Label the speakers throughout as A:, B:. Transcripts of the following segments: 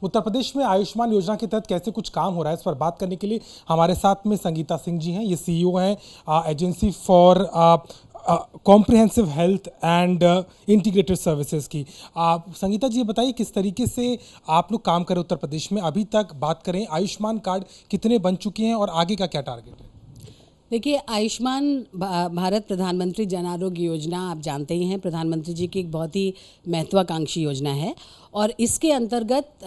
A: उत्तर प्रदेश में आयुष्मान योजना के तहत कैसे कुछ काम हो रहा है, इस पर बात करने के लिए हमारे साथ में संगीता सिंह जी हैं। ये सीईओ हैं agency for comprehensive health and integrated services की। संगीता जी, ये बताइए किस तरीके से आप लोग काम करें उत्तर प्रदेश में। अभी तक बात करें, आयुष्मान कार्ड कितने बन चुके हैं और आगे का क्या टारगेट है?
B: देखिए, आयुष्मान भारत प्रधानमंत्री जन आरोग्य योजना आप जानते ही हैं, प्रधानमंत्री जी की एक बहुत ही महत्वाकांक्षी योजना है और इसके अंतर्गत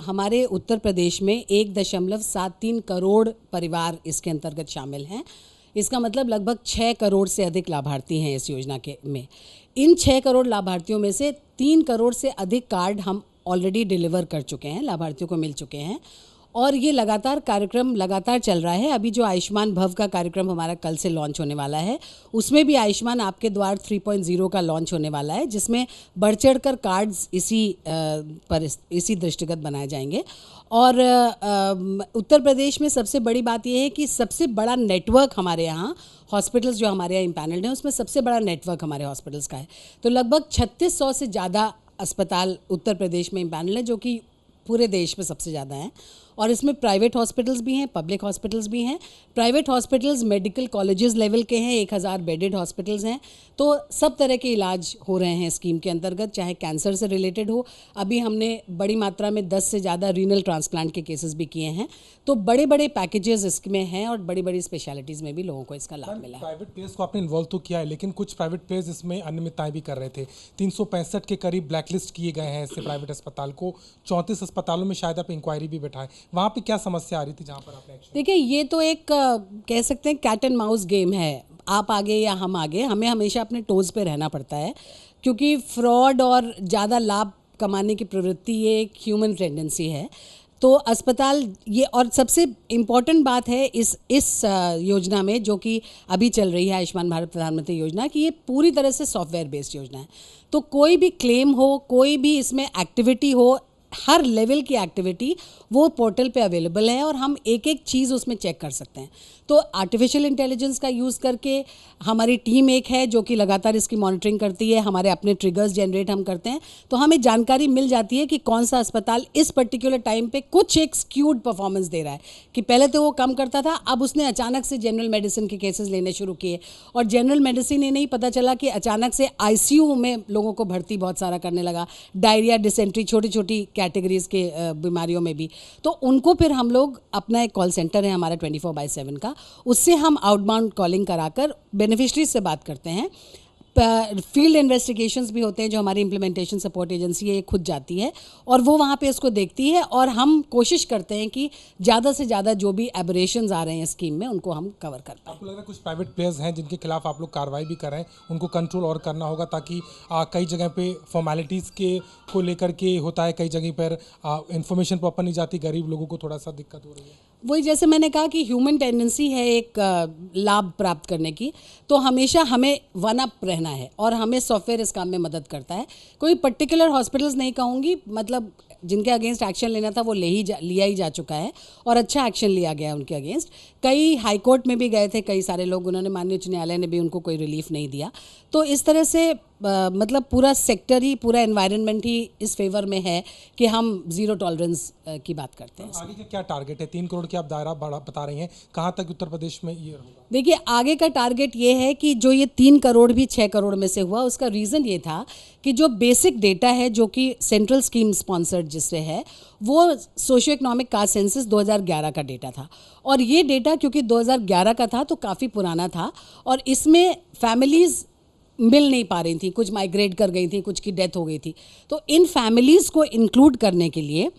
B: हमारे उत्तर प्रदेश में 1.73 करोड़ परिवार इसके अंतर्गत शामिल हैं। इसका मतलब लगभग 6 करोड़ से अधिक लाभार्थी हैं इस योजना के में। इन 6 करोड़ लाभार्थियों में से 3 करोड़ से अधिक कार्ड हम ऑलरेडी डिलीवर कर चुके हैं, लाभार्थियों को मिल चुके हैं और ये कार्यक्रम लगातार चल रहा है। अभी जो आयुष्मान भव का कार्यक्रम हमारा कल से लॉन्च होने वाला है, उसमें भी आयुष्मान आपके द्वार 3.0 का लॉन्च होने वाला है, जिसमें बढ़ चढ़ कर कार्ड्स इसी दृष्टिगत बनाए जाएंगे। और उत्तर प्रदेश में सबसे बड़ी बात यह है कि सबसे बड़ा नेटवर्क हमारे यहाँ हॉस्पिटल्स जो हमारे यहाँ इम्पैनल्ड हैं, उसमें सबसे बड़ा नेटवर्क हमारे हॉस्पिटल्स का है। तो लगभग 3600 से ज़्यादा अस्पताल उत्तर प्रदेश में इम्पैनल्ड हैं, जो कि पूरे देश में सबसे ज़्यादा हैं। और इसमें प्राइवेट हॉस्पिटल्स भी हैं, पब्लिक हॉस्पिटल्स भी हैं। Private hospitals medical colleges level के हैं, 1000 बेडेड हॉस्पिटल्स हैं। तो सब तरह के इलाज हो रहे हैं स्कीम के अंतर्गत, चाहे कैंसर से रिलेटेड हो। अभी हमने बड़ी मात्रा में 10 से ज़्यादा रीनल ट्रांसप्लांट के केसेस भी किए हैं। तो बड़े बड़े पैकेजेस इसमें हैं और बड़ी बड़ी स्पेशलिटीज़ में भी लोगों को इसका लाभ मिला है।
A: प्राइवेट प्लेयर्स को आपने इन्वॉल्व तो किया है, लेकिन कुछ प्राइवेट प्लेयर्स इसमें अनियमितताएं भी कर रहे थे। 365 के करीब ब्लैकलिस्ट किए गए हैं इससे प्राइवेट अस्पताल को। 34 अस्पतालों में शायद आप इंक्वायरी भी बैठाएं, वहाँ पे क्या समस्या आ रही थी जहाँ पर आपने एक्शन?
B: देखिए, ये तो एक कह सकते हैं कैट एंड माउस गेम है, आप आगे या हम आगे। हमें हमेशा अपने टोज़ पे रहना पड़ता है, क्योंकि फ्रॉड और ज़्यादा लाभ कमाने की प्रवृत्ति ये एक ह्यूमन टेंडेंसी है। तो अस्पताल ये, और सबसे इम्पॉर्टेंट बात है इस योजना में जो कि अभी चल रही है आयुष्मान भारत प्रधानमंत्री योजना, कि ये पूरी तरह से सॉफ्टवेयर बेस्ड योजना है। तो कोई भी क्लेम हो, कोई भी इसमें एक्टिविटी हो, हर लेवल की एक्टिविटी वो पोर्टल पे अवेलेबल है और हम एक एक चीज़ उसमें चेक कर सकते हैं। तो आर्टिफिशियल इंटेलिजेंस का यूज़ करके हमारी टीम एक है जो कि लगातार इसकी मॉनिटरिंग करती है। हमारे अपने ट्रिगर्स जनरेट हम करते हैं, तो हमें जानकारी मिल जाती है कि कौन सा अस्पताल इस पर्टिकुलर टाइम पे कुछ एक स्क्यूड परफॉर्मेंस दे रहा है। कि पहले तो वो कम करता था, अब उसने अचानक से जनरल मेडिसिन के केसेस लेने शुरू किए, और जनरल मेडिसिन ही नहीं, पता चला कि अचानक से ICU में लोगों को भर्ती बहुत सारा करने लगा। डायरिया, डिसेंट्री, छोटी छोटी कैटेगरीज के बीमारियों में भी। तो उनको फिर हम लोग, अपना एक कॉल सेंटर है हमारा 24/7 का, उससे हम आउटबाउंड कॉलिंग कराकर बेनिफिशरीज से बात करते हैं। फील्ड इन्वेस्टिगेशंस भी होते हैं जो हमारी इम्प्लीमेंटेशन सपोर्ट एजेंसी है, ये खुद जाती है और वो वहाँ पे इसको देखती है, और हम कोशिश करते हैं कि ज़्यादा से ज़्यादा जो भी एबरेशंस आ रहे हैं स्कीम में उनको हम कवर कर पाएँ।
A: आपको लग रहा है कुछ प्राइवेट प्लेयर्स हैं जिनके खिलाफ आप लोग कार्रवाई भी कर रहे हैं, उनको कंट्रोल और करना होगा, ताकि कई जगह पे फॉर्मेलिटीज़ के को लेकर के होता है, कई जगह पर इंफॉर्मेशन प्रॉपर नहीं जाती, गरीब लोगों को थोड़ा सा दिक्कत हो रही है।
B: वही, जैसे मैंने कहा कि ह्यूमन टेंडेंसी है एक लाभ प्राप्त करने की, तो हमेशा हमें वन अप रहना है और हमें सॉफ्टवेयर इस काम में मदद करता है। कोई पर्टिकुलर हॉस्पिटल्स नहीं कहूँगी, मतलब जिनके अगेंस्ट एक्शन लेना था वो लिया ही जा चुका है और अच्छा एक्शन लिया गया उनके अगेंस्ट। कई हाई कोर्ट में भी गए थे कई सारे लोग, उन्होंने, माननीय उच्च न्यायालय ने भी उनको कोई रिलीफ नहीं दिया। तो इस तरह से मतलब पूरा सेक्टर ही, पूरा एनवायरनमेंट ही इस फेवर में है कि हम ज़ीरो टॉलरेंस की बात करते हैं।
A: आगे का क्या टारगेट है? 3 करोड़ की आप दायरा बड़ा बता रही हैं, कहाँ तक उत्तर प्रदेश में ये होगा?
B: देखिए, आगे का टारगेट ये है कि जो ये 3 करोड़ भी 6 करोड़ में से हुआ, उसका रीज़न ये था कि जो बेसिक डेटा है जो कि सेंट्रल स्कीम स्पॉन्सर्ड जिससे है, वो सोशियो इकोनॉमिक कास्ट सेंसस 2011 का डेटा था। और ये डेटा क्योंकि 2011 का था तो काफ़ी पुराना था, और इसमें फैमिलीज़ मिल नहीं पा रही थी, कुछ माइग्रेट कर गई थी, कुछ की डेथ हो गई थी। तो इन फैमिलीज़ को इंक्लूड करने के लिए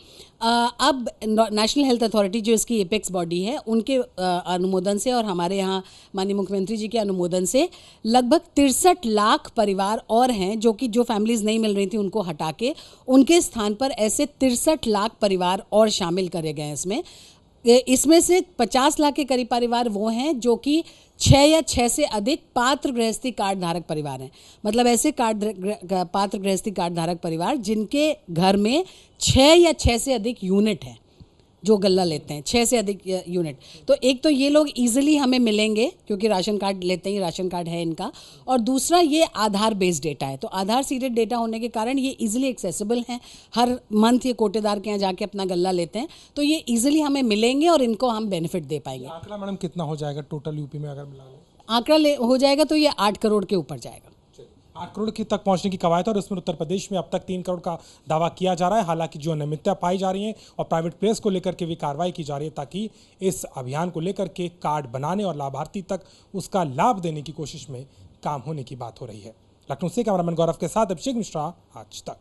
B: अब नेशनल हेल्थ अथॉरिटी जो इसकी एपेक्स बॉडी है, उनके अनुमोदन से और हमारे यहाँ माननीय मुख्यमंत्री जी के अनुमोदन से लगभग 63 लाख परिवार और हैं जो फैमिलीज़ नहीं मिल रही थी उनको हटा के उनके स्थान पर ऐसे 63 लाख परिवार और शामिल करे गए हैं। इसमें से 50 लाख के करीब परिवार वो हैं जो कि 6 या 6 से अधिक पात्र गृहस्थी कार्ड धारक परिवार हैं। मतलब ऐसे पात्र गृहस्थी कार्ड धारक परिवार जिनके घर में 6 या 6 से अधिक यूनिट है। जो गल्ला लेते हैं, 6 से अधिक यूनिट। तो एक तो ये लोग इजीली हमें मिलेंगे क्योंकि राशन कार्ड लेते ही, राशन कार्ड है इनका, और दूसरा ये आधार बेस्ड डेटा है, तो आधार सीडेड डेटा होने के कारण ये इजीली एक्सेसिबल हैं। हर मंथ ये कोटेदार के यहाँ जाके अपना गल्ला लेते हैं, तो ये इजीली हमें मिलेंगे और इनको हम बेनिफिट दे पाएंगे।
A: आंकड़ा मैडम कितना हो जाएगा टोटल यूपी में अगर मिला लें?
B: आंकड़ा हो जाएगा तो ये 8 करोड़ के ऊपर जाएगा।
A: 8 करोड़ की तक पहुंचने की कवायद है और उसमें उत्तर प्रदेश में अब तक 3 करोड़ का दावा किया जा रहा है। हालांकि जो अनियमितता पाई जा रही है और प्राइवेट प्लेयर्स को लेकर के भी कार्रवाई की जा रही है ताकि इस अभियान को लेकर के कार्ड बनाने और लाभार्थी तक उसका लाभ देने की कोशिश में काम होने की बात हो रही है। लखनऊ से कैमरामैन गौरव के साथ अभिषेक मिश्रा, आज तक।